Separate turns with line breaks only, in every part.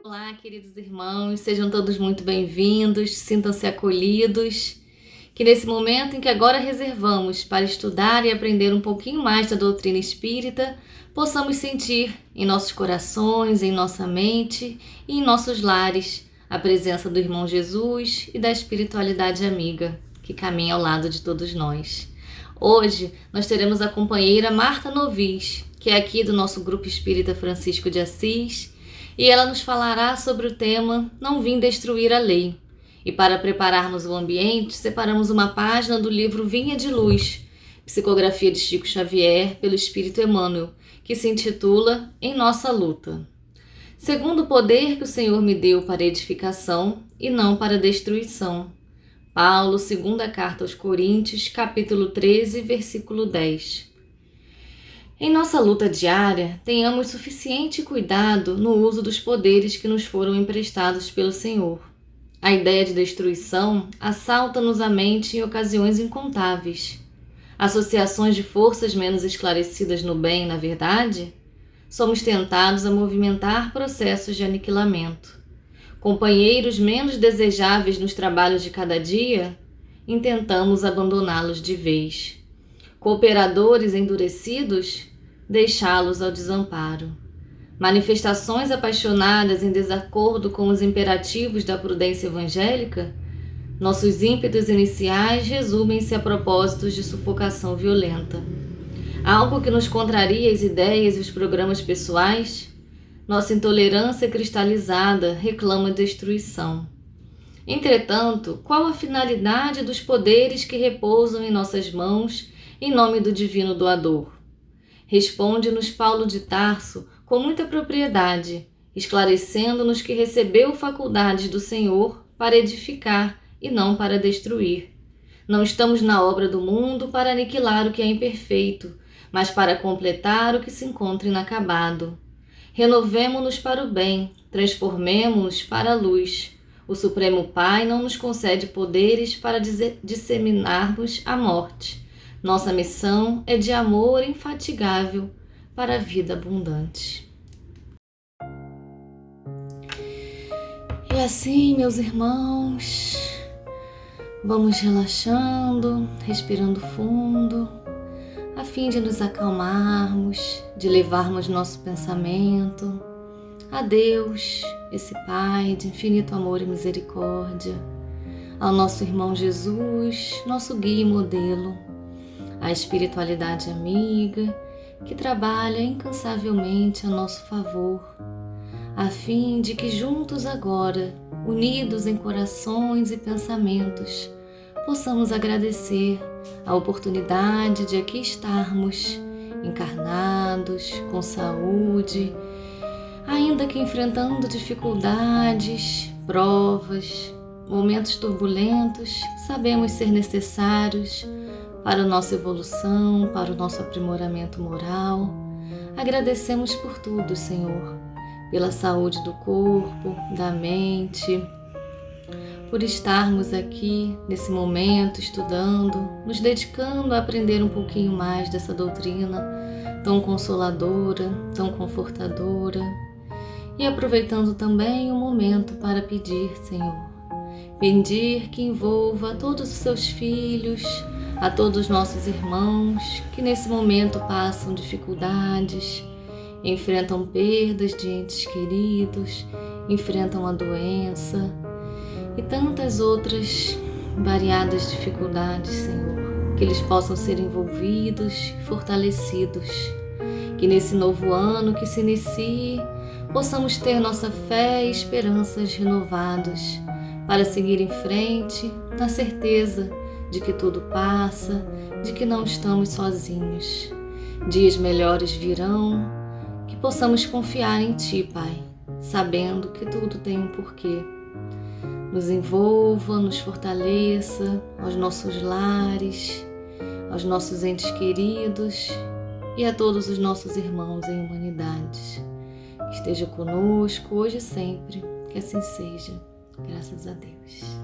Olá, queridos irmãos, sejam todos muito bem-vindos, sintam-se acolhidos. Que nesse momento em que agora reservamos para estudar e aprender um pouquinho mais da doutrina espírita, possamos sentir em nossos corações, em nossa mente e em nossos lares a presença do irmão Jesus e da espiritualidade amiga que caminha ao lado de todos nós. Hoje nós teremos a companheira Marta Novis, que é aqui do nosso grupo espírita Francisco de Assis, e ela nos falará sobre o tema Não Vim Destruir a Lei. E para prepararmos o ambiente, separamos uma página do livro Vinha de Luz, psicografia de Chico Xavier pelo Espírito Emmanuel, que se intitula Em Nossa Luta. Segundo o poder que o Senhor me deu para edificação e não para destruição. Paulo, segunda carta aos Coríntios, capítulo 13, versículo 10. Em nossa luta diária, tenhamos suficiente cuidado no uso dos poderes que nos foram emprestados pelo Senhor. A ideia de destruição assalta-nos a mente em ocasiões incontáveis. Associações de forças menos esclarecidas no bem e na verdade, somos tentados a movimentar processos de aniquilamento. Companheiros menos desejáveis nos trabalhos de cada dia, intentamos abandoná-los de vez. Cooperadores endurecidos, deixá-los ao desamparo. Manifestações apaixonadas em desacordo com os imperativos da prudência evangélica, nossos ímpetos iniciais resumem-se a propósitos de sufocação violenta. Algo que nos contraria as ideias e os programas pessoais, nossa intolerância cristalizada reclama destruição. Entretanto, qual a finalidade dos poderes que repousam em nossas mãos em nome do divino doador? Responde-nos Paulo de Tarso com muita propriedade, esclarecendo-nos que recebeu faculdades do Senhor para edificar e não para destruir. Não estamos na obra do mundo para aniquilar o que é imperfeito, mas para completar o que se encontra inacabado. Renovemo-nos para o bem, transformemo-nos para a luz. O Supremo Pai não nos concede poderes para disseminarmos a morte. Nossa missão é de amor infatigável para a vida abundante. E assim, meus irmãos, vamos relaxando, respirando fundo, a fim de nos acalmarmos, de levarmos nosso pensamento a Deus, esse Pai de infinito amor e misericórdia, ao nosso irmão Jesus, nosso guia e modelo, à espiritualidade amiga que trabalha incansavelmente a nosso favor, a fim de que juntos agora, unidos em corações e pensamentos, possamos agradecer a oportunidade de aqui estarmos, encarnados, com saúde, ainda que enfrentando dificuldades, provas, momentos turbulentos, sabemos ser necessários para a nossa evolução, para o nosso aprimoramento moral. Agradecemos por tudo, Senhor, pela saúde do corpo, da mente, por estarmos aqui nesse momento estudando, nos dedicando a aprender um pouquinho mais dessa doutrina tão consoladora, tão confortadora, e aproveitando também o momento para pedir, Senhor, pedir que envolva a todos os seus filhos, a todos os nossos irmãos que nesse momento passam dificuldades, enfrentam perdas de entes queridos, enfrentam a doença e tantas outras variadas dificuldades, Senhor, que eles possam ser envolvidos, fortalecidos, que nesse novo ano que se inicie, possamos ter nossa fé e esperanças renovados para seguir em frente, na certeza de que tudo passa, de que não estamos sozinhos. Dias melhores virão, que possamos confiar em Ti, Pai, sabendo que tudo tem um porquê. Nos envolva, nos fortaleça aos nossos lares, aos nossos entes queridos e a todos os nossos irmãos em humanidade. Que esteja conosco hoje e sempre, que assim seja. Graças a Deus.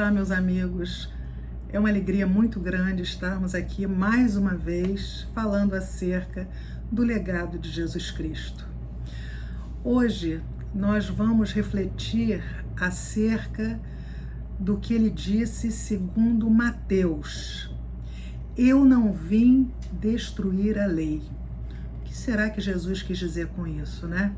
Olá, meus amigos. É uma alegria muito grande estarmos aqui mais uma vez falando acerca do legado de Jesus Cristo. Hoje nós vamos refletir acerca do que ele disse segundo Mateus. Eu não vim destruir a lei. O que será que Jesus quis dizer com isso, né?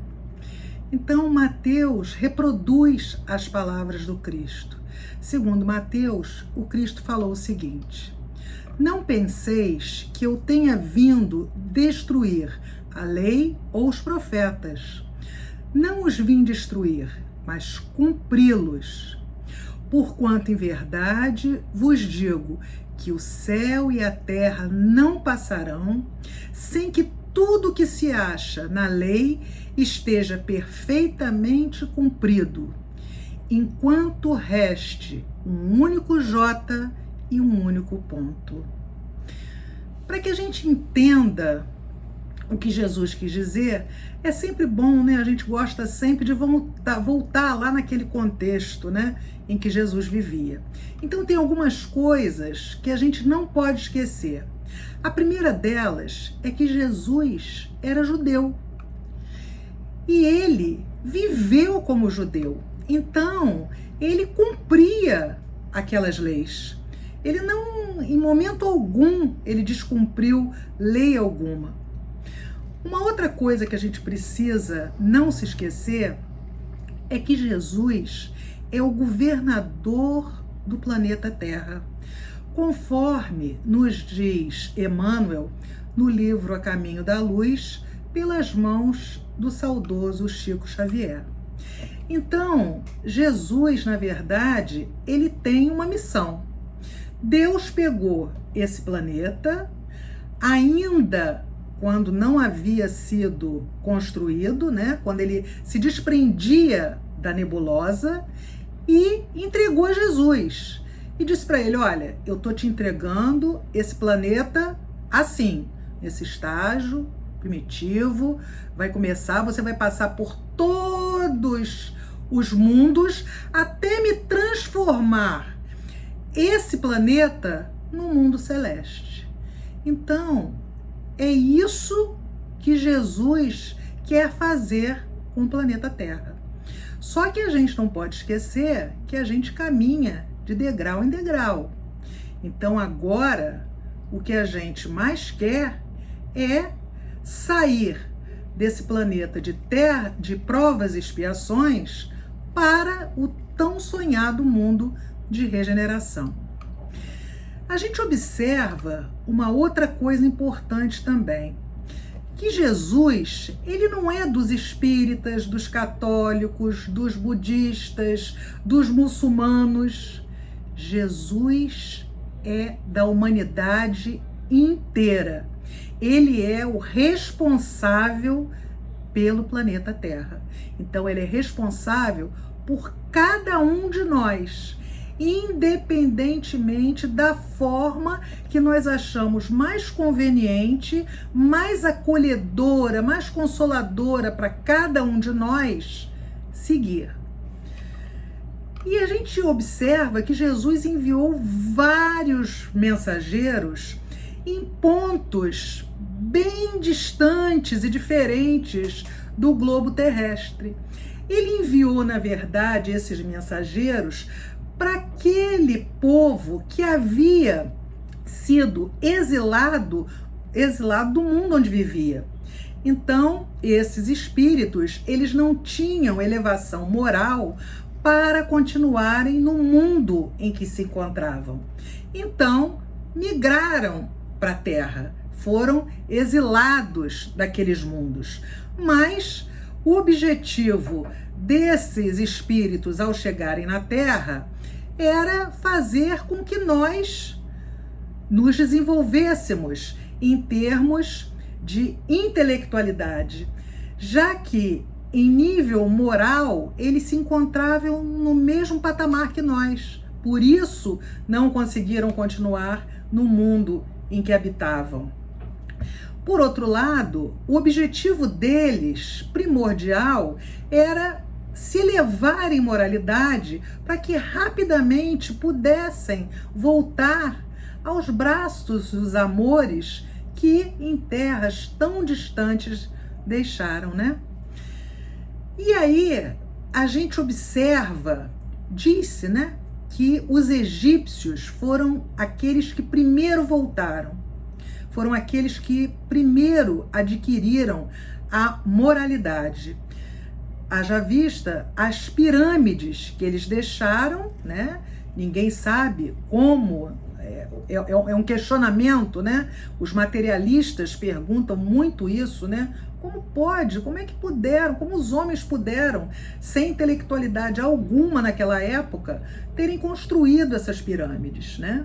Então, Mateus reproduz as palavras do Cristo. Segundo Mateus, o Cristo falou o seguinte: não penseis que eu tenha vindo destruir a lei ou os profetas. Não os vim destruir, mas cumpri-los. Porquanto em verdade vos digo que o céu e a terra não passarão sem que tudo que se acha na lei esteja perfeitamente cumprido, enquanto reste um único J e um único ponto. Para que a gente entenda o que Jesus quis dizer, é sempre bom, né? A gente gosta sempre de voltar lá naquele contexto, né, em que Jesus vivia. Então tem algumas coisas que a gente não pode esquecer. A primeira delas é que Jesus era judeu e ele viveu como judeu. Então, ele cumpria aquelas leis. Ele não, em momento algum, ele descumpriu lei alguma. Uma outra coisa que a gente precisa não se esquecer é que Jesus é o governador do planeta Terra, conforme nos diz Emmanuel no livro A Caminho da Luz, pelas mãos do saudoso Chico Xavier. Então, Jesus, na verdade, ele tem uma missão. Deus pegou esse planeta, ainda quando não havia sido construído, né, quando ele se desprendia da nebulosa, e entregou a Jesus. E disse para ele: olha, eu estou te entregando esse planeta assim, nesse estágio primitivo, vai começar, você vai passar por todos os mundos até me transformar esse planeta no mundo celeste. Então, é isso que Jesus quer fazer com o planeta Terra. Só que a gente não pode esquecer que a gente caminha de degrau em degrau. Então agora, o que a gente mais quer é sair desse planeta de terra, de provas e expiações, para o tão sonhado mundo de regeneração. A gente observa uma outra coisa importante também, que Jesus, ele não é dos espíritas, dos católicos, dos budistas, dos muçulmanos. Jesus é da humanidade inteira. Ele é o responsável pelo planeta Terra. Então, ele é responsável por cada um de nós, independentemente da forma que nós achamos mais conveniente, mais acolhedora, mais consoladora para cada um de nós seguir. E a gente observa que Jesus enviou vários mensageiros em pontos bem distantes e diferentes do globo terrestre. Ele enviou, na verdade, esses mensageiros para aquele povo que havia sido exilado do mundo onde vivia. Então, esses espíritos, eles não tinham elevação moral para continuarem no mundo em que se encontravam. Então, migraram para a Terra, foram exilados daqueles mundos. Mas o objetivo desses espíritos, ao chegarem na Terra, era fazer com que nós nos desenvolvêssemos em termos de intelectualidade, já que em nível moral eles se encontravam no mesmo patamar que nós. Por isso não conseguiram continuar no mundo em que habitavam. Por outro lado, o objetivo deles, primordial, era se elevar em moralidade para que rapidamente pudessem voltar aos braços dos amores que em terras tão distantes deixaram, né? E aí a gente observa, disse, né, que os egípcios foram aqueles que primeiro voltaram, foram aqueles que primeiro adquiriram a moralidade. Haja vista as pirâmides que eles deixaram, né? Ninguém sabe como, é um questionamento, né? Os materialistas perguntam muito isso, né? Como pode, como é que puderam, como os homens puderam, sem intelectualidade alguma naquela época, terem construído essas pirâmides, né?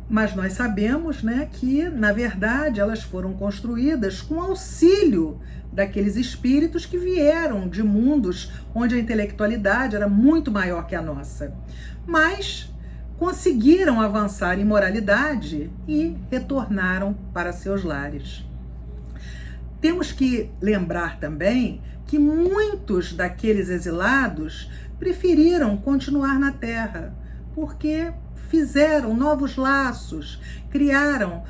Mas nós sabemos, né, que, na verdade, elas foram construídas com auxílio daqueles espíritos que vieram de mundos onde a intelectualidade era muito maior que a nossa. Mas conseguiram avançar em moralidade e retornaram para seus lares. Temos que lembrar também que muitos daqueles exilados preferiram continuar na terra, porque fizeram novos laços, criaram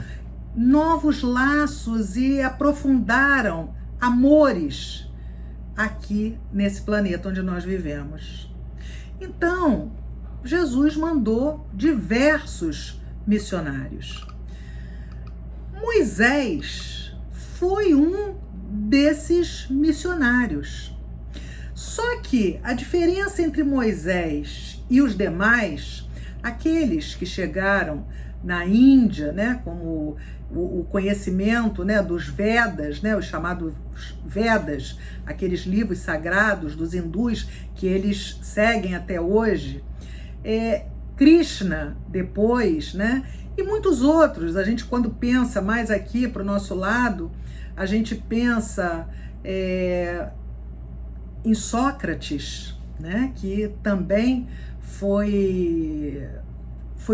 novos laços e aprofundaram amores aqui nesse planeta onde nós vivemos. Então, Jesus mandou diversos missionários. Moisés foi um desses missionários. Só que a diferença entre Moisés e os demais, aqueles que chegaram na Índia, né, como o conhecimento, né, dos Vedas, né, os chamados Vedas, aqueles livros sagrados dos hindus que eles seguem até hoje, Krishna depois, né, e muitos outros. A gente, quando pensa mais aqui para o nosso lado, a gente pensa em Sócrates, né, que também foi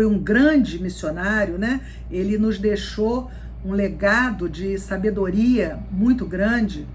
um grande missionário, né? Ele nos deixou um legado de sabedoria muito grande.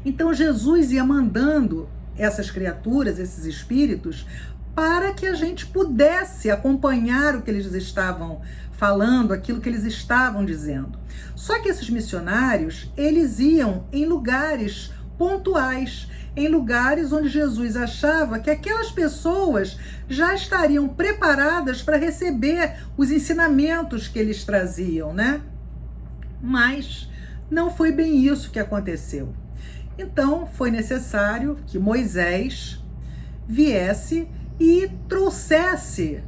Então Jesus ia mandando essas criaturas, esses espíritos, para que a gente pudesse acompanhar o que eles estavam falando, aquilo que eles estavam dizendo. Só que esses missionários, eles iam em lugares pontuais, em lugares onde Jesus achava que aquelas pessoas já estariam preparadas para receber os ensinamentos que eles traziam, né? Mas não foi bem isso que aconteceu. Então foi necessário que Moisés viesse e trouxesse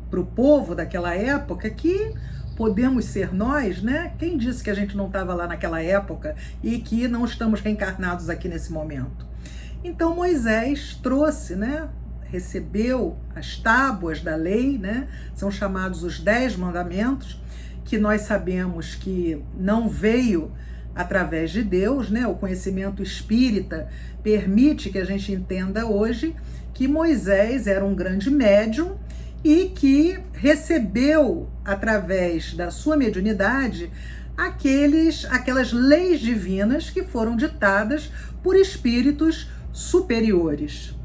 para o povo daquela época, que podemos ser nós, né? Quem disse que a gente não estava lá naquela época e que não estamos reencarnados aqui nesse momento? Então Moisés trouxe, né, recebeu as tábuas da lei, né, são chamados os 10 mandamentos, que nós sabemos que não veio através de Deus, né? O conhecimento espírita permite que a gente entenda hoje que Moisés era um grande médium e que recebeu, através da sua mediunidade, aquelas leis divinas que foram ditadas por espíritos superiores.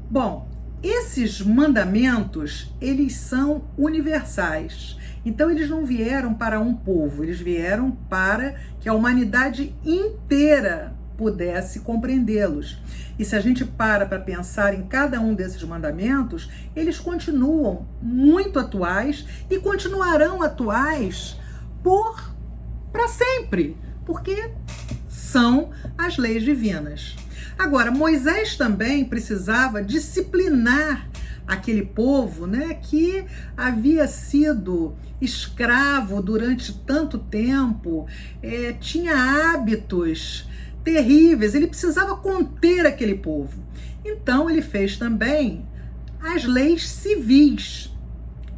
Bom, esses mandamentos, eles são universais. Então eles não vieram para um povo, eles vieram para que a humanidade inteira pudesse compreendê-los. E se a gente para pensar em cada um desses mandamentos, eles continuam muito atuais e continuarão atuais para sempre, porque são as leis divinas. Agora, Moisés também precisava disciplinar aquele povo, né, que havia sido escravo durante tanto tempo, tinha hábitos terríveis, ele precisava conter aquele povo. Então ele fez também as leis civis,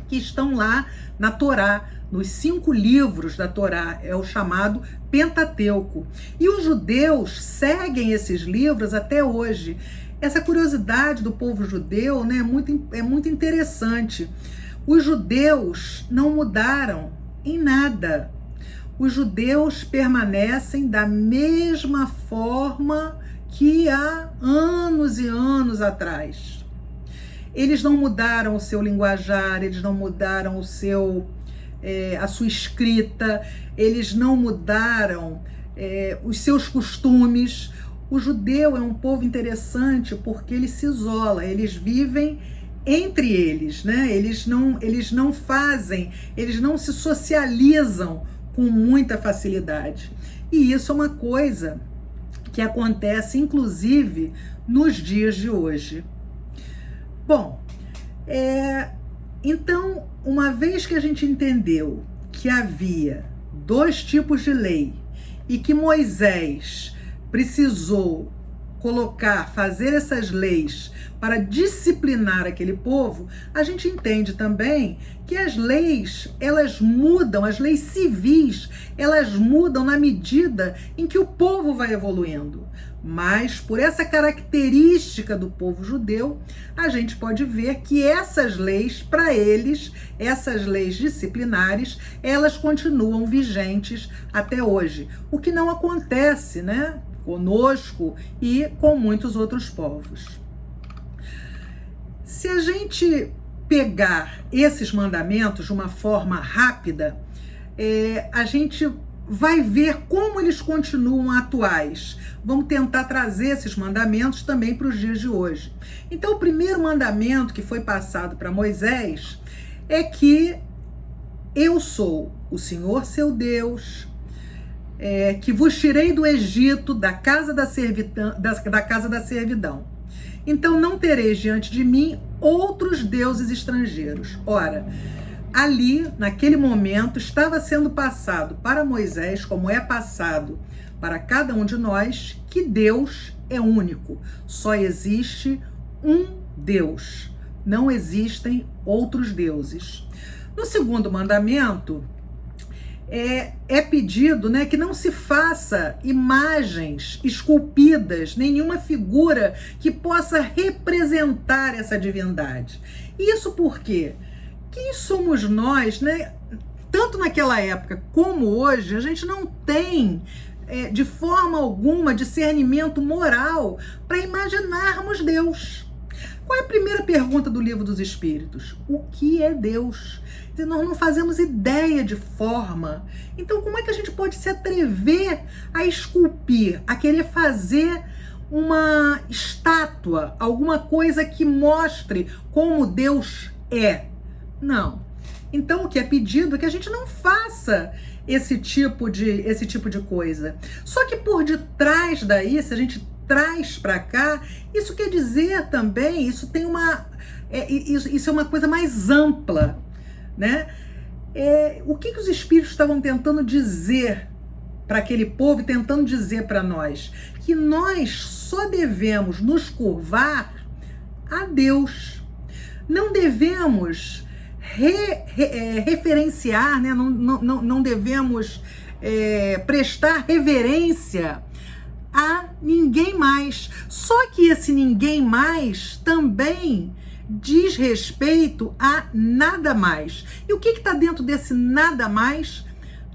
que estão lá na Torá, nos 5 livros da Torá, é o chamado Pentateuco. E os judeus seguem esses livros até hoje. Essa curiosidade do povo judeu, né, é muito interessante. Os judeus não mudaram em nada. Os judeus permanecem da mesma forma que há anos e anos atrás. Eles não mudaram o seu linguajar, eles não mudaram a sua escrita, eles não mudaram os seus costumes. O judeu é um povo interessante porque ele se isola, eles vivem entre eles, né? Eles não se socializam com muita facilidade. E isso é uma coisa que acontece, inclusive, nos dias de hoje. Bom, então, uma vez que a gente entendeu que havia dois tipos de lei e que Moisés precisou fazer essas leis para disciplinar aquele povo, a gente entende também que as leis, elas mudam, as leis civis, elas mudam na medida em que o povo vai evoluindo. Mas, por essa característica do povo judeu, a gente pode ver que essas leis, para eles, essas leis disciplinares, elas continuam vigentes até hoje. O que não acontece, né, conosco e com muitos outros povos. Se a gente pegar esses mandamentos de uma forma rápida, a gente vai ver como eles continuam atuais. Vamos tentar trazer esses mandamentos também para os dias de hoje. Então, o primeiro mandamento que foi passado para Moisés é que eu sou o Senhor seu Deus, que vos tirei do Egito, da casa da servidão. Então não tereis diante de mim outros deuses estrangeiros. Ora, ali, naquele momento, estava sendo passado para Moisés, como é passado para cada um de nós, que Deus é único. Só existe um Deus. Não existem outros deuses. No segundo mandamento, é pedido, né, que não se faça imagens esculpidas, nenhuma figura que possa representar essa divindade. Isso porque quem somos nós, né? Tanto naquela época como hoje, a gente não tem de forma alguma discernimento moral para imaginarmos Deus. Qual é a primeira pergunta do Livro dos Espíritos? O que é Deus? Nós não fazemos ideia de forma. Então, como é que a gente pode se atrever a esculpir, a querer fazer uma estátua, alguma coisa que mostre como Deus é? Não. Então, o que é pedido é que a gente não faça esse tipo de coisa. Só que por detrás daí, se a gente traz para cá, isso quer dizer também, isso é uma coisa mais ampla, né? O que os espíritos estavam tentando dizer para aquele povo e tentando dizer para nós? Que nós só devemos nos curvar a Deus. Não devemos referenciar, né? Não devemos prestar reverência a ninguém mais. Só que esse ninguém mais também diz respeito a nada mais. E o que está dentro desse nada mais?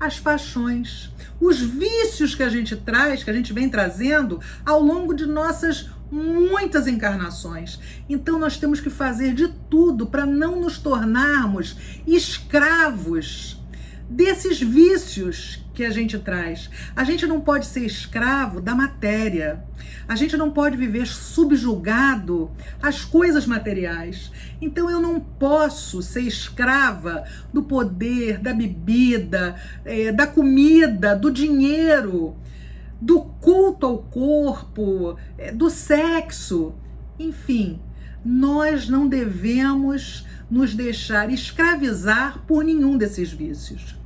As paixões, os vícios que a gente traz, que a gente vem trazendo ao longo de nossas muitas encarnações. Então nós temos que fazer de tudo para não nos tornarmos escravos desses vícios que a gente traz. A gente não pode ser escravo da matéria. A gente não pode viver subjugado às coisas materiais. Então eu não posso ser escrava do poder, da bebida, da comida, do dinheiro, do culto ao corpo, do sexo. Enfim, nós não devemos nos deixar escravizar por nenhum desses vícios.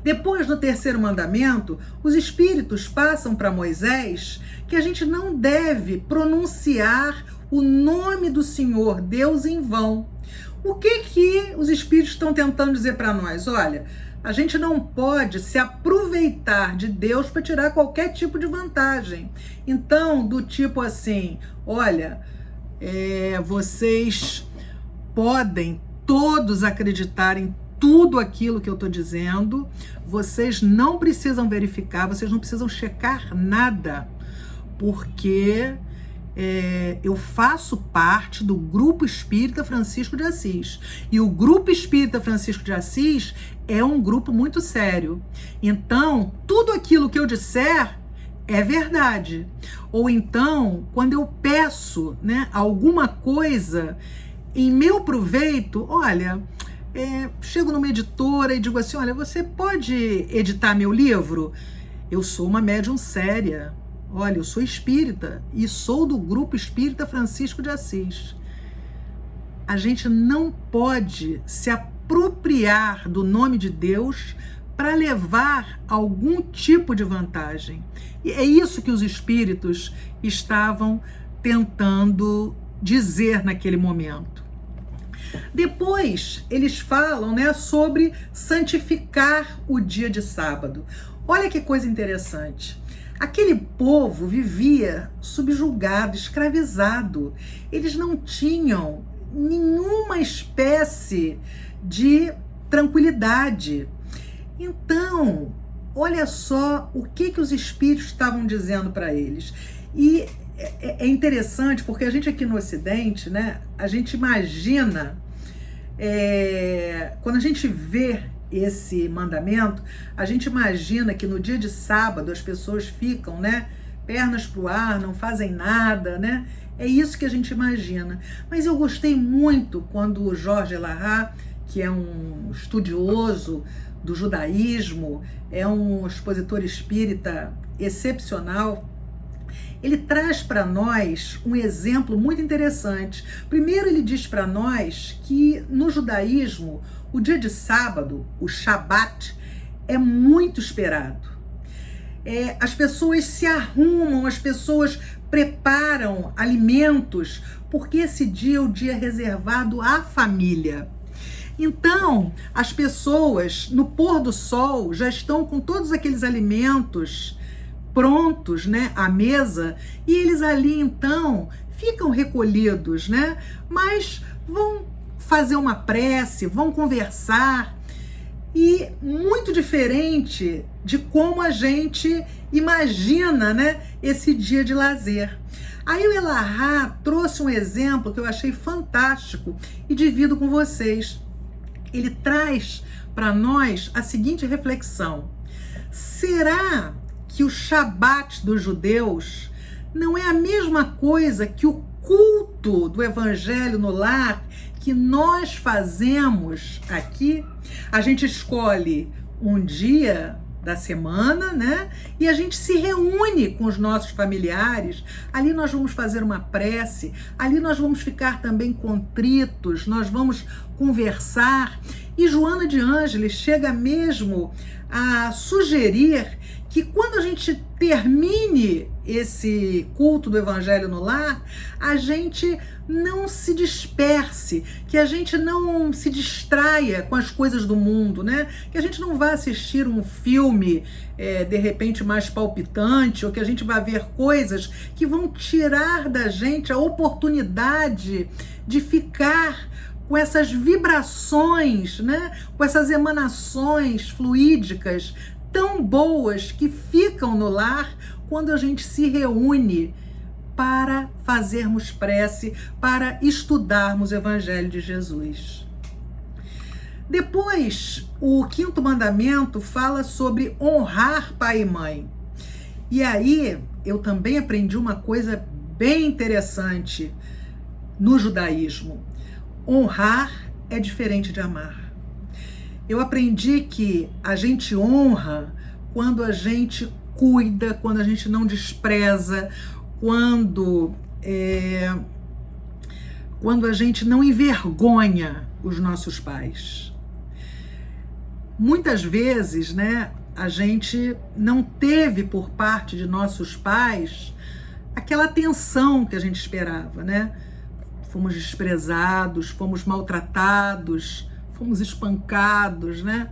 Depois, no terceiro mandamento, os espíritos passam para Moisés que a gente não deve pronunciar o nome do Senhor Deus em vão. O que os espíritos estão tentando dizer para nós? Olha, a gente não pode se aproveitar de Deus para tirar qualquer tipo de vantagem. Então, do tipo assim, olha, vocês podem todos acreditar em tudo aquilo que eu estou dizendo, vocês não precisam verificar, vocês não precisam checar nada, porque eu faço parte do Grupo Espírita Francisco de Assis. E o Grupo Espírita Francisco de Assis é um grupo muito sério. Então, tudo aquilo que eu disser é verdade. Ou então, quando eu peço, né, alguma coisa em meu proveito, olha, chego numa editora e digo assim, olha, você pode editar meu livro? Eu sou uma médium séria. Olha, eu sou espírita e sou do Grupo Espírita Francisco de Assis. A gente não pode se apropriar do nome de Deus para levar algum tipo de vantagem. E é isso que os espíritos estavam tentando dizer naquele momento. Depois, eles falam, né, sobre santificar o dia de sábado. Olha que coisa interessante. Aquele povo vivia subjugado, escravizado. Eles não tinham nenhuma espécie de tranquilidade. Então, olha só o que os espíritos estavam dizendo para eles. E é interessante porque a gente aqui no Ocidente, né, a gente imagina, quando a gente vê esse mandamento, a gente imagina que no dia de sábado as pessoas ficam, né, pernas pro ar, não fazem nada, né? É isso que a gente imagina. Mas eu gostei muito quando o Jorge Elahá, que é um estudioso do judaísmo, é um expositor espírita excepcional, ele traz para nós um exemplo muito interessante. Primeiro, ele diz para nós que no judaísmo o dia de sábado, o Shabat, é muito esperado. As pessoas se arrumam, as pessoas preparam alimentos, porque esse dia é o dia reservado à família. Então, as pessoas, no pôr do sol, já estão com todos aqueles alimentos prontos, né, à mesa, e eles ali, então, ficam recolhidos, né, mas vão fazer uma prece, vão conversar, e muito diferente de como a gente imagina, né, esse dia de lazer. Aí o Elahá trouxe um exemplo que eu achei fantástico e divido com vocês. Ele traz para nós a seguinte reflexão: será que o Shabat dos judeus não é a mesma coisa que o culto do Evangelho no lar que nós fazemos aqui? A gente escolhe um dia da semana, né? E a gente se reúne com os nossos familiares. Ali nós vamos fazer uma prece, ali nós vamos ficar também contritos, nós vamos conversar. E Joana de Ângeles chega mesmo a sugerir que quando a gente termine esse culto do Evangelho no lar, a gente não se disperse, que a gente não se distraia com as coisas do mundo, né? Que a gente não vá assistir um filme, de repente, mais palpitante, ou que a gente vá ver coisas que vão tirar da gente a oportunidade de ficar com essas vibrações, né? Com essas emanações fluídicas tão boas que ficam no lar quando a gente se reúne para fazermos prece, para estudarmos o Evangelho de Jesus. Depois, o 5º mandamento fala sobre honrar pai e mãe. E aí, eu também aprendi uma coisa bem interessante no judaísmo. Honrar é diferente de amar. Eu aprendi que a gente honra quando a gente cuida, quando a gente não despreza, quando a gente não envergonha os nossos pais. Muitas vezes, né, a gente não teve por parte de nossos pais aquela atenção que a gente esperava, né? Fomos desprezados, fomos maltratados, fomos espancados, né?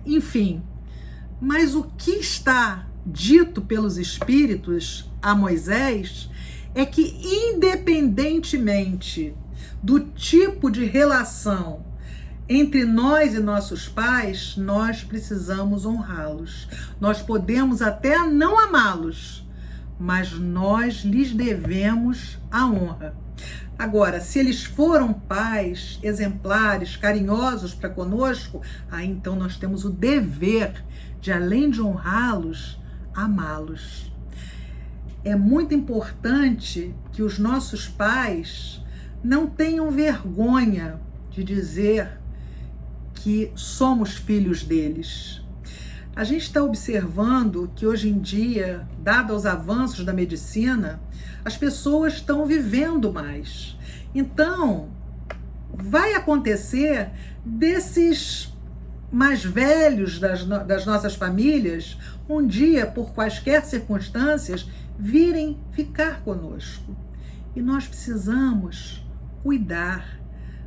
Enfim, mas o que está dito pelos espíritos a Moisés é que, independentemente do tipo de relação entre nós e nossos pais, nós precisamos honrá-los. Nós podemos até não amá-los, mas nós lhes devemos a honra. Agora, se eles foram pais exemplares, carinhosos para conosco, aí então nós temos o dever de, além de honrá-los, amá-los. É muito importante que os nossos pais não tenham vergonha de dizer que somos filhos deles. A gente está observando que hoje em dia, dado os avanços da medicina, as pessoas estão vivendo mais. Então, vai acontecer desses mais velhos das nossas famílias, um dia, por quaisquer circunstâncias, virem ficar conosco. E nós precisamos cuidar,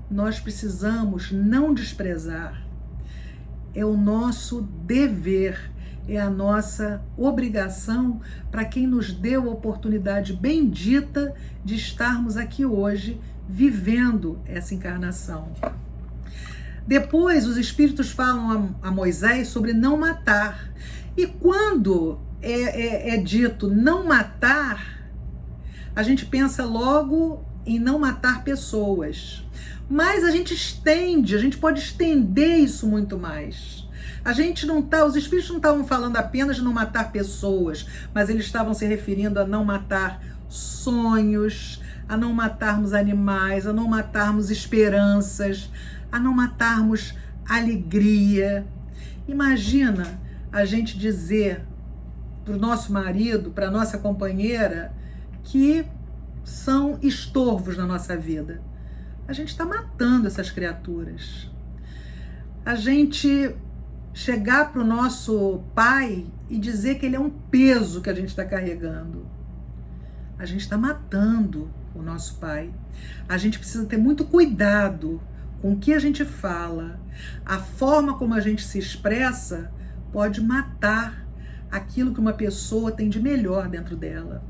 nós precisamos não desprezar. É o nosso dever, é a nossa obrigação para quem nos deu a oportunidade bendita de estarmos aqui hoje vivendo essa encarnação. Depois, os Espíritos falam a Moisés sobre não matar. E quando é dito não matar, a gente pensa logo em não matar pessoas. Mas a gente pode estender isso muito mais. Os espíritos não estavam falando apenas de não matar pessoas, mas eles estavam se referindo a não matar sonhos, a não matarmos animais, a não matarmos esperanças, a não matarmos alegria. Imagina a gente dizer para o nosso marido, para a nossa companheira, que são estorvos na nossa vida. A gente está matando essas criaturas. A gente chegar para o nosso pai e dizer que ele é um peso que a gente está carregando. A gente está matando o nosso pai. A gente precisa ter muito cuidado com o que a gente fala. A forma como a gente se expressa pode matar aquilo que uma pessoa tem de melhor dentro dela.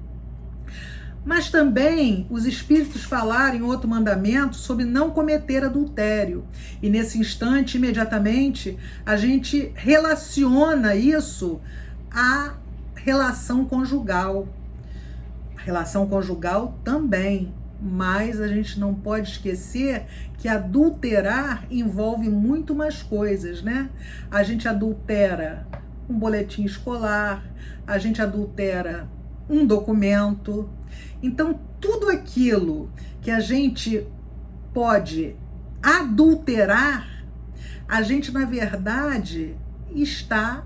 Mas também os espíritos falaram em outro mandamento sobre não cometer adultério. E nesse instante, imediatamente, a gente relaciona isso à relação conjugal. A relação conjugal também, mas a gente não pode esquecer que adulterar envolve muito mais coisas, né? A gente adultera um boletim escolar, a gente adultera um documento. Então, tudo aquilo que a gente pode adulterar, a gente, na verdade, está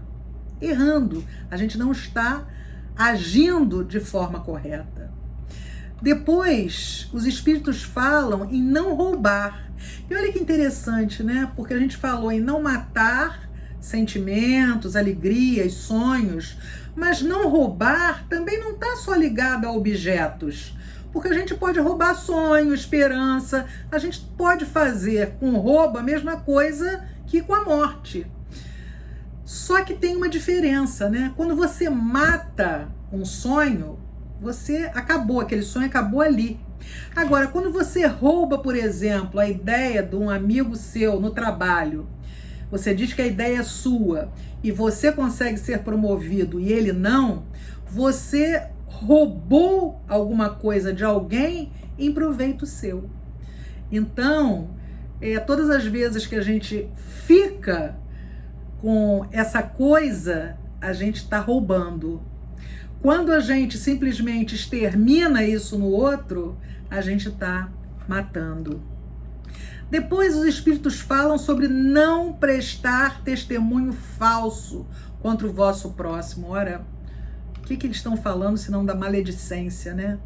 errando. A gente não está agindo de forma correta. Depois, os espíritos falam em não roubar. E olha que interessante, né? Porque a gente falou em não matar sentimentos, alegrias, sonhos, mas não roubar também não está só ligado a objetos, porque a gente pode roubar sonho, esperança, a gente pode fazer com o roubo a mesma coisa que com a morte. Só que tem uma diferença, né? Quando você mata um sonho, aquele sonho acabou ali. Agora, quando você rouba, por exemplo, a ideia de um amigo seu no trabalho, você diz que a ideia é sua e você consegue ser promovido e ele não, você roubou alguma coisa de alguém em proveito seu. Então, todas as vezes que a gente fica com essa coisa, a gente está roubando. Quando a gente simplesmente extermina isso no outro, a gente está matando. Depois os espíritos falam sobre não prestar testemunho falso contra o vosso próximo. Ora, o que eles estão falando senão da maledicência, né?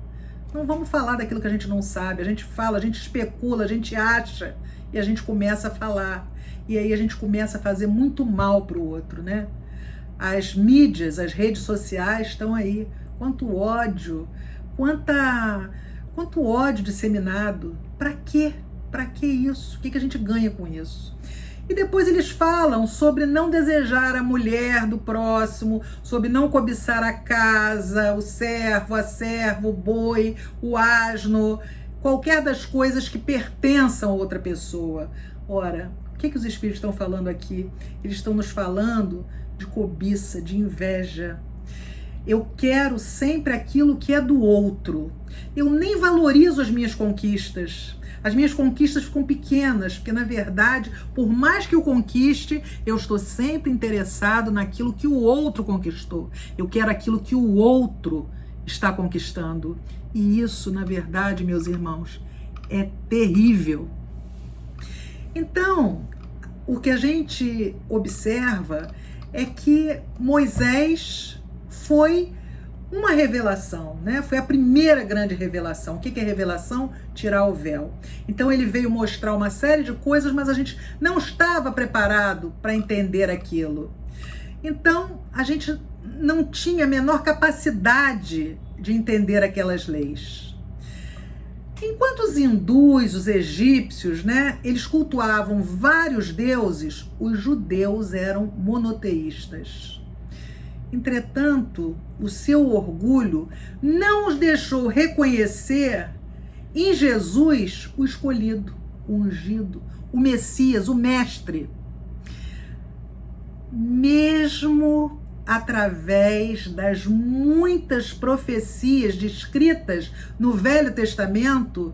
Não vamos falar daquilo que a gente não sabe. A gente fala, a gente especula, a gente acha e a gente começa a falar. E aí a gente começa a fazer muito mal para o outro, né? As mídias, as redes sociais estão aí. Quanto ódio, quanto ódio disseminado. Para quê? Para que isso? O que a gente ganha com isso? E depois eles falam sobre não desejar a mulher do próximo, sobre não cobiçar a casa, o servo, a serva, o boi, o asno, qualquer das coisas que pertençam a outra pessoa. Ora, o que os espíritos estão falando aqui? Eles estão nos falando de cobiça, de inveja. Eu quero sempre aquilo que é do outro. Eu nem valorizo as minhas conquistas. As minhas conquistas ficam pequenas, porque na verdade, por mais que eu conquiste, eu estou sempre interessado naquilo que o outro conquistou. Eu quero aquilo que o outro está conquistando. E isso, na verdade, meus irmãos, é terrível. Então, o que a gente observa é que Moisés foi uma revelação, né? Foi a primeira grande revelação. O que é revelação? Tirar o véu. Então ele veio mostrar uma série de coisas, mas a gente não estava preparado para entender aquilo. Então a gente não tinha a menor capacidade de entender aquelas leis. Enquanto os hindus, os egípcios, né, eles cultuavam vários deuses, os judeus eram monoteístas. Entretanto, o seu orgulho não os deixou reconhecer em Jesus o escolhido, o ungido, o Messias, o Mestre. Mesmo através das muitas profecias descritas no Velho Testamento,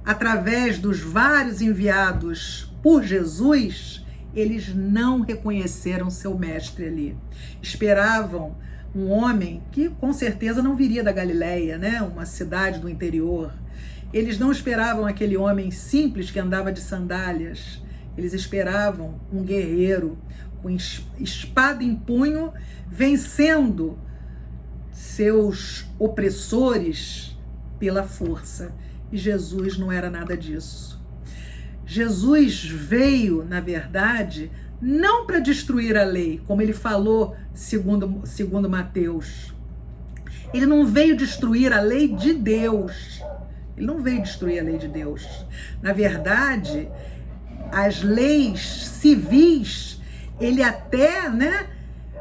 através dos vários enviados por Jesus, eles não reconheceram seu mestre ali. Esperavam um homem que com certeza não viria da Galileia, né? Uma cidade do interior. Eles não esperavam aquele homem simples que andava de sandálias. Eles esperavam um guerreiro com espada em punho, vencendo seus opressores pela força. E Jesus não era nada disso. Jesus veio, na verdade, não para destruir a lei, como ele falou segundo Mateus. Ele não veio destruir a lei de Deus. Ele não veio destruir a lei de Deus. Na verdade, as leis civis, ele até, né,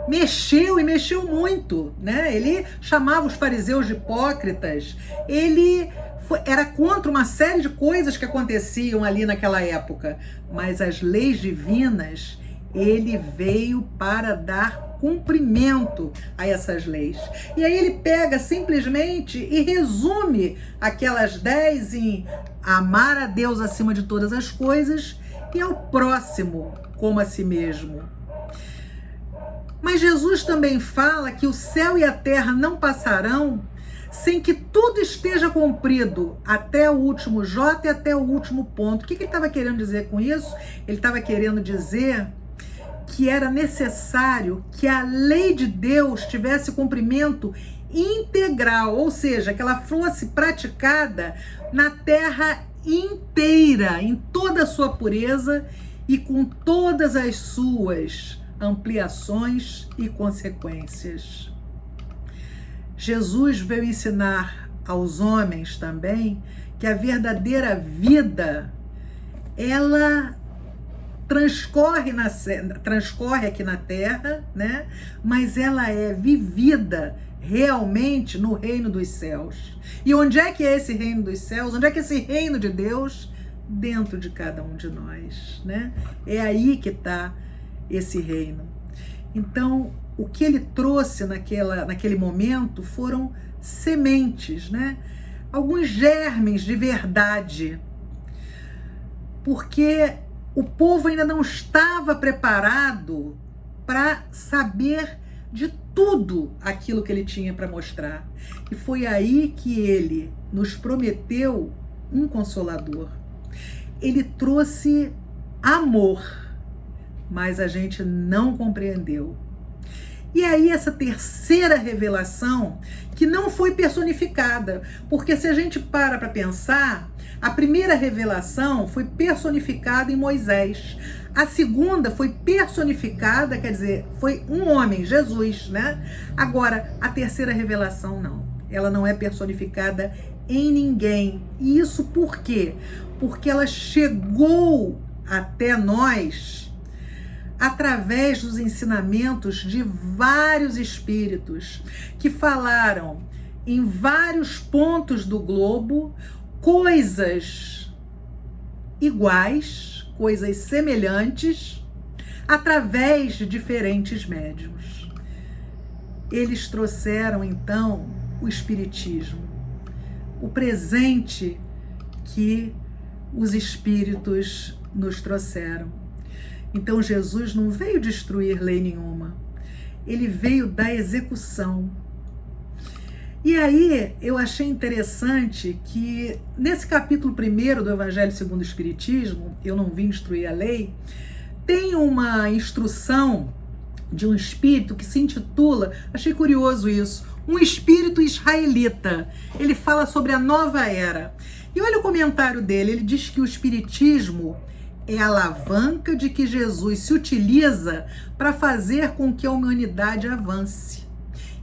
mexeu e mexeu muito, né? Ele chamava os fariseus de hipócritas. Ele era contra uma série de coisas que aconteciam ali naquela época, mas as leis divinas, ele veio para dar cumprimento a essas leis. E aí ele pega simplesmente e resume aquelas 10 em amar a Deus acima de todas as coisas e ao próximo como a si mesmo. Mas Jesus também fala que o céu e a terra não passarão sem que tudo esteja cumprido, até o último J e até o último ponto. O que ele estava querendo dizer com isso? Ele estava querendo dizer que era necessário que a lei de Deus tivesse cumprimento integral, ou seja, que ela fosse praticada na terra inteira, em toda a sua pureza e com todas as suas ampliações e consequências. Jesus veio ensinar aos homens também que a verdadeira vida, ela transcorre aqui na terra, né? Mas ela é vivida realmente no reino dos céus. E onde é que é esse reino dos céus? Onde é que é esse reino de Deus? Dentro de cada um de nós, né? É aí que está esse reino. Então, o que ele trouxe naquele momento foram sementes, né? Alguns germes de verdade, porque o povo ainda não estava preparado para saber de tudo aquilo que ele tinha para mostrar. E foi aí que ele nos prometeu um consolador. Ele trouxe amor, mas a gente não compreendeu. E aí essa terceira revelação, que não foi personificada, porque se a gente para pensar, a primeira revelação foi personificada em Moisés. A segunda foi personificada, quer dizer, foi um homem, Jesus, né? Agora, a terceira revelação não. Ela não é personificada em ninguém. E isso por quê? Porque ela chegou até nós através dos ensinamentos de vários espíritos que falaram em vários pontos do globo coisas iguais, coisas semelhantes, através de diferentes médiuns. eles trouxeram então o Espiritismo, o presente que os Espíritos nos trouxeram. Então Jesus não veio destruir lei nenhuma, ele veio dar execução. E aí eu achei interessante que nesse capítulo 1º do Evangelho segundo o Espiritismo, Eu Não Vim Destruir a Lei, tem uma instrução de um espírito que se intitula, achei curioso isso, um espírito israelita. Ele fala sobre a nova era. E olha o comentário dele, ele diz que o espiritismo é a alavanca de que Jesus se utiliza para fazer com que a humanidade avance.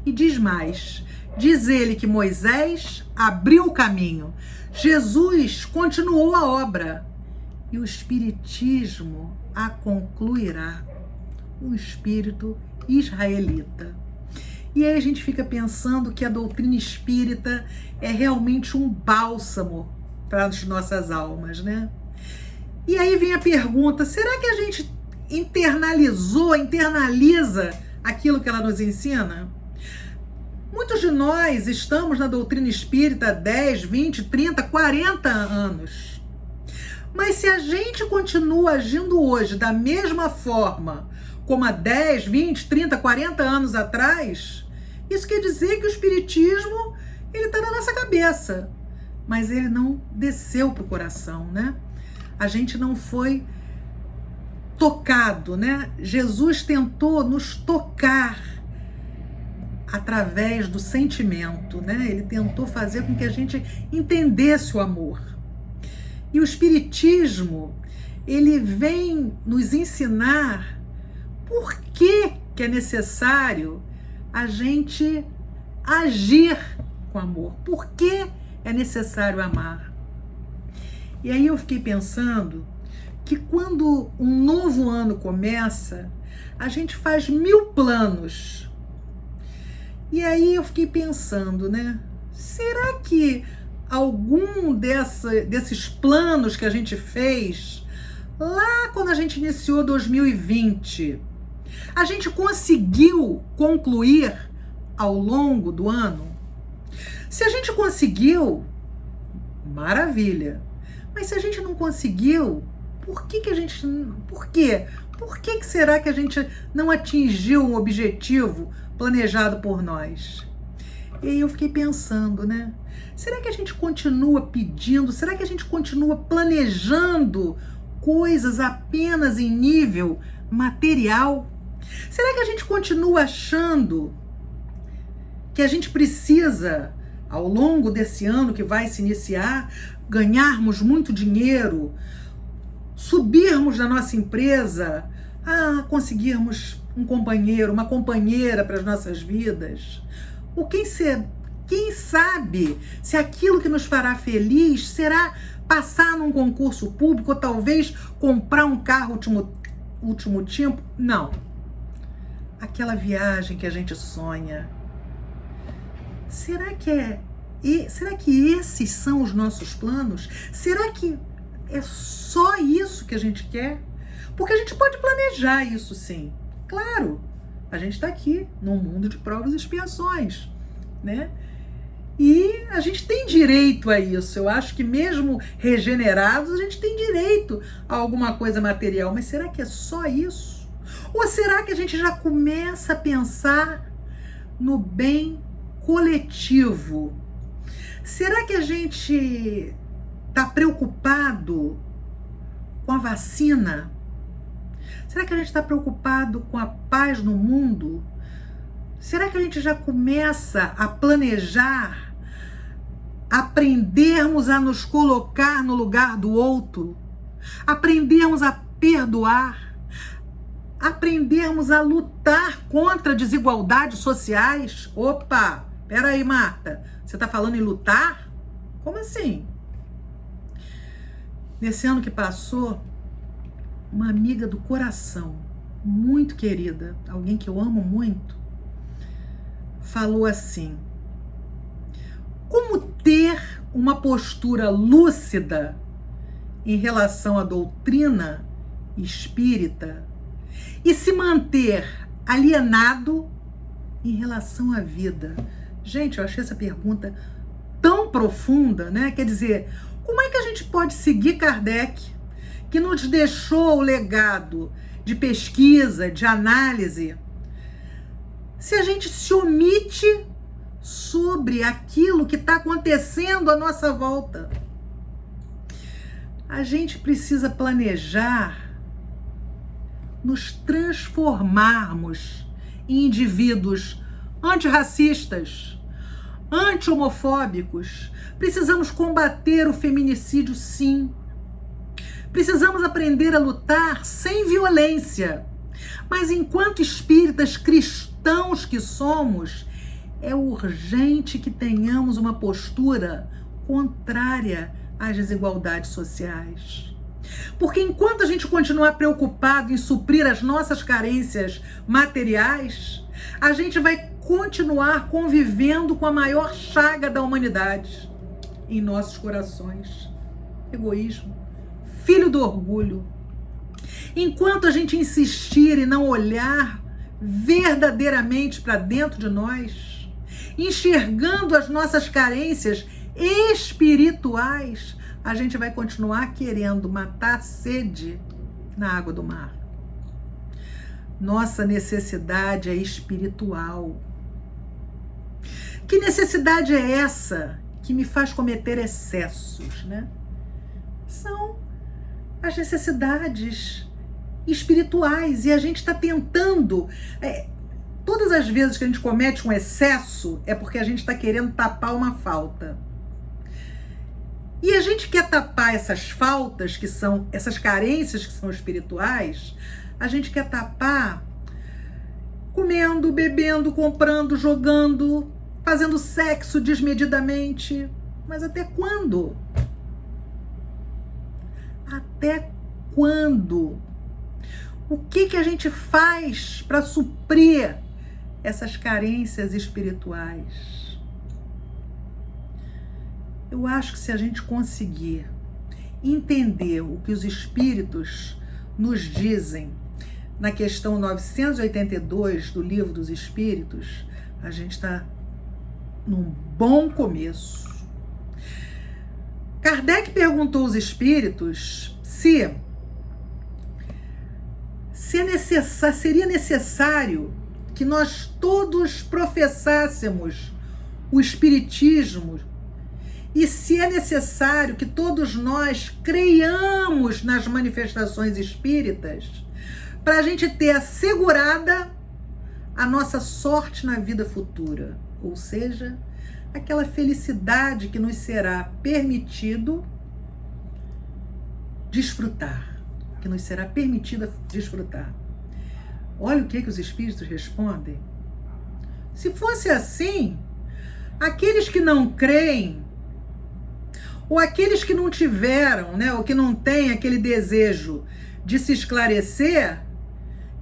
E diz mais, diz ele que Moisés abriu o caminho, Jesus continuou a obra e o espiritismo a concluirá. Um espírito israelita. E aí a gente fica pensando que a doutrina espírita é realmente um bálsamo para as nossas almas, né? E aí vem a pergunta, será que a gente internaliza aquilo que ela nos ensina? Muitos de nós estamos na doutrina espírita há 10, 20, 30, 40 anos. Mas se a gente continua agindo hoje da mesma forma como há 10, 20, 30, 40 anos atrás, isso quer dizer que o espiritismo ele está na nossa cabeça, mas ele não desceu para o coração, né? A gente não foi tocado, né? Jesus tentou nos tocar através do sentimento, né? Ele tentou fazer com que a gente entendesse o amor. E o espiritismo, ele vem nos ensinar por que é necessário a gente agir com amor? Por que é necessário amar? E aí eu fiquei pensando que quando um novo ano começa, a gente faz 1000 planos. E aí eu fiquei pensando, né? Será que algum desses planos que a gente fez lá quando a gente iniciou 2020, a gente conseguiu concluir ao longo do ano? Se a gente conseguiu, maravilha. Mas se a gente não conseguiu, por que será que a gente não atingiu um objetivo planejado por nós? E aí eu fiquei pensando, né? Será que a gente continua pedindo? Será que a gente continua planejando coisas apenas em nível material? Será que a gente continua achando que a gente precisa, ao longo desse ano que vai se iniciar, ganharmos muito dinheiro, subirmos na nossa empresa, conseguirmos um companheiro, uma companheira para as nossas vidas? Ou quem sabe se aquilo que nos fará feliz será passar num concurso público ou talvez comprar um carro último tipo? Não. Aquela viagem que a gente sonha. Será que esses são os nossos planos? Será que é só isso que a gente quer? Porque a gente pode planejar isso, sim. Claro, a gente está aqui num mundo de provas e expiações, né? E a gente tem direito a isso. Eu acho que mesmo regenerados, a gente tem direito a alguma coisa material. Mas será que é só isso? Ou será que a gente já começa a pensar no bem coletivo? Será que a gente está preocupado com a vacina? Será que a gente está preocupado com a paz no mundo? Será que a gente já começa a planejar, aprendermos a nos colocar no lugar do outro, aprendermos a perdoar, aprendermos a lutar contra desigualdades sociais? Opa, peraí, Marta, você está falando em lutar? Como assim? Nesse ano que passou, uma amiga do coração, muito querida, alguém que eu amo muito, falou assim: como ter uma postura lúcida em relação à doutrina espírita e se manter alienado em relação à vida? Gente, eu achei essa pergunta tão profunda, né? Quer dizer, como é que a gente pode seguir Kardec, que nos deixou o legado de pesquisa, de análise, se a gente se omite sobre aquilo que está acontecendo à nossa volta? A gente precisa planejar nos transformarmos em indivíduos antirracistas, anti-homofóbicos. Precisamos combater o feminicídio, sim. Precisamos aprender a lutar sem violência. Mas enquanto espíritas cristãos que somos, é urgente que tenhamos uma postura contrária às desigualdades sociais. Porque enquanto a gente continuar preocupado em suprir as nossas carências materiais, a gente vai continuar convivendo com a maior chaga da humanidade em nossos corações: egoísmo, filho do orgulho. Enquanto a gente insistir em não olhar verdadeiramente para dentro de nós, enxergando as nossas carências espirituais, a gente vai continuar querendo matar a sede na água do mar. Nossa necessidade é espiritual. Que necessidade é essa que me faz cometer excessos, né? São as necessidades espirituais, e a gente está tentando. Todas as vezes que a gente comete um excesso é porque a gente está querendo tapar uma falta. E a gente quer tapar essas faltas, que são essas carências que são espirituais, a gente quer tapar comendo, bebendo, comprando, jogando, fazendo sexo desmedidamente. Mas até quando? Até quando? O que a gente faz para suprir essas carências espirituais? Eu acho que se a gente conseguir entender o que os espíritos nos dizem na questão 982 do Livro dos Espíritos, a gente está num bom começo. Kardec perguntou aos espíritos se seria necessário que nós todos professássemos o espiritismo, e se é necessário que todos nós creiamos nas manifestações espíritas para a gente ter assegurada a nossa sorte na vida futura, ou seja, aquela felicidade que nos será permitido desfrutar, que nos será permitida desfrutar. Olha o que os espíritos respondem. Se fosse assim, aqueles que não creem, ou aqueles que não tiveram, né, ou que não têm aquele desejo de se esclarecer,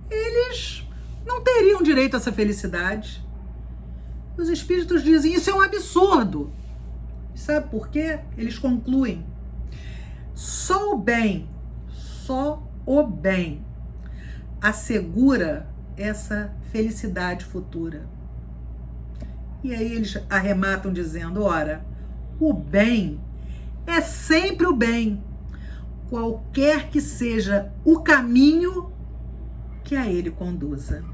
eles não teriam direito a essa felicidade. Os espíritos dizem, isso é um absurdo. Sabe por quê? Eles concluem, só o bem assegura essa felicidade futura. E aí eles arrematam dizendo, ora, o bem é sempre o bem, qualquer que seja o caminho que a ele conduza.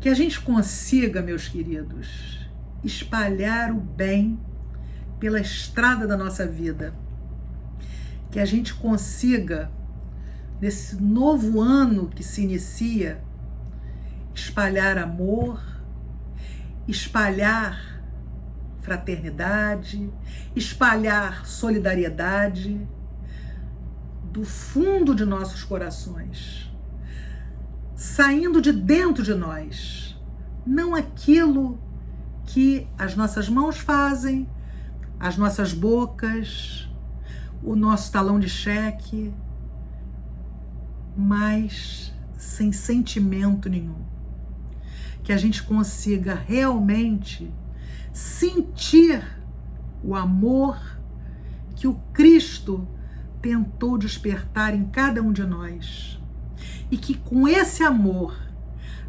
Que a gente consiga, meus queridos, espalhar o bem pela estrada da nossa vida. Que a gente consiga, nesse novo ano que se inicia, espalhar amor, espalhar fraternidade, espalhar solidariedade do fundo de nossos corações, saindo de dentro de nós, não aquilo que as nossas mãos fazem, as nossas bocas, o nosso talão de cheque, mas sem sentimento nenhum. Que a gente consiga realmente sentir o amor que o Cristo tentou despertar em cada um de nós. E que com esse amor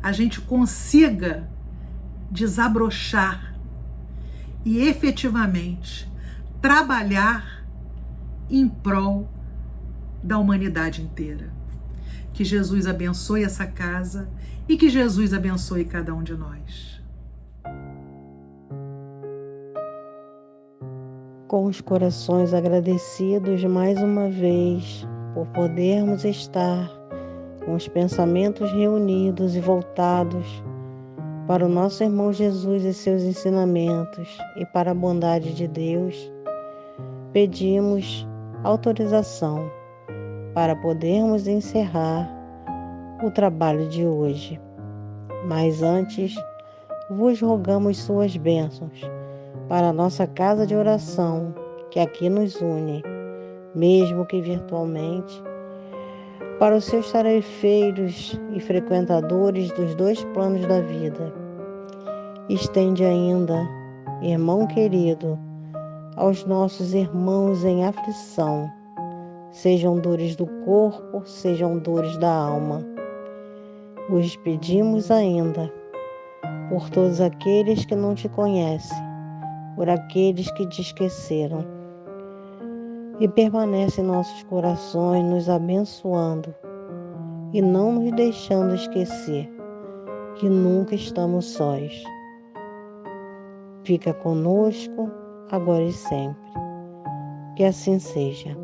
a gente consiga desabrochar e efetivamente trabalhar em prol da humanidade inteira. Que Jesus abençoe essa casa e que Jesus abençoe cada um de nós.
Com os corações agradecidos mais uma vez por podermos estar com os pensamentos reunidos e voltados para o nosso irmão Jesus e seus ensinamentos e para a bondade de Deus, pedimos autorização para podermos encerrar o trabalho de hoje. Mas antes, vos rogamos suas bênçãos para a nossa casa de oração, que aqui nos une, mesmo que virtualmente, para os seus tarefeiros e frequentadores dos dois planos da vida. Estende ainda, irmão querido, aos nossos irmãos em aflição, sejam dores do corpo, sejam dores da alma. Os pedimos ainda por todos aqueles que não te conhecem, por aqueles que te esqueceram. E permanece em nossos corações, nos abençoando e não nos deixando esquecer que nunca estamos sós. Fica conosco, agora e sempre. Que assim seja.